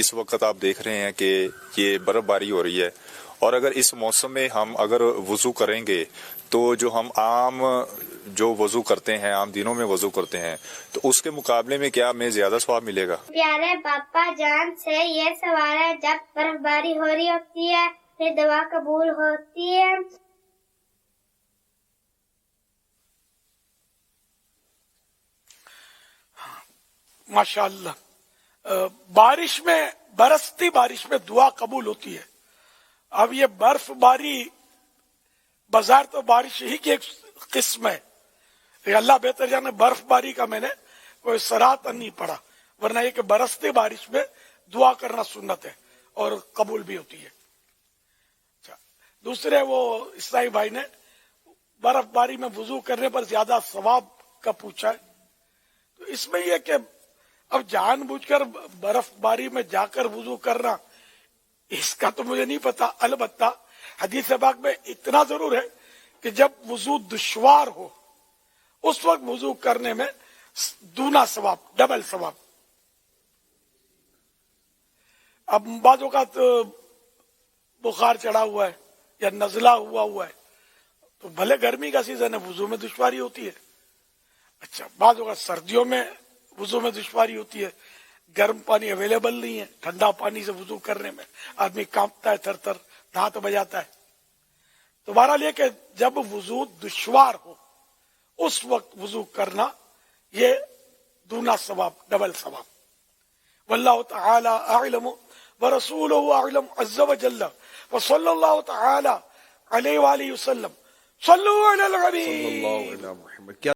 اس وقت آپ دیکھ رہے ہیں کہ یہ برف باری ہو رہی ہے، اور اگر اس موسم میں ہم اگر وضو کریں گے تو جو ہم عام جو وضو کرتے ہیں، عام دنوں میں وضو کرتے ہیں، تو اس کے مقابلے میں کیا ہمیں زیادہ ثواب ملے گا؟ پیارے باپا جان سے یہ سوال ہے، جب برف باری ہو رہی ہوتی ہے پھر دعا قبول ہوتی ہے؟ ماشاءاللہ، بارش میں، برستی بارش میں دعا قبول ہوتی ہے۔ اب یہ برف باری بظاہر تو بارش ہی کی ایک قسم ہے، اللہ بہتر جانے، برف باری کا میں نے کوئی سراہتا نہیں پڑھا، ورنہ یہ کہ برستی بارش میں دعا کرنا سنت ہے اور قبول بھی ہوتی ہے۔ دوسرے وہ عیسائی بھائی نے برف باری میں وضو کرنے پر زیادہ ثواب کا پوچھا ہے، تو اس میں یہ کہ اب جان بوجھ کر برف باری میں جا کر وضو کرنا، اس کا تو مجھے نہیں پتا، البتہ حدیث پاک میں اتنا ضرور ہے کہ جب وضو دشوار ہو اس وقت وضو کرنے میں دونا ثواب، ڈبل ثواب۔ اب بعض اوقات بخار چڑھا ہوا ہے یا نزلہ ہوا ہے تو بھلے گرمی کا سیزن ہے، وضو میں دشواری ہوتی ہے۔ اچھا، بعض اوقات سردیوں میں وضو میں دشواری ہوتی ہے، گرم پانی اویلیبل نہیں ہے، ٹھنڈا پانی سے وضو کرنے میں آدمی کانپتا ہے، تھر تھر دھات بجاتا ہے۔ تو بہرحال یہ کہ جب وضو دشوار ہو اس وقت وضو کرنا، یہ دونا ثواب، ڈبل ثواب۔ واللہ تعالی اعلم ورسولہ اعلم عز وجل، وصلی اللہ تعالی علیہ وآلہ وسلم، صلو علی النبی۔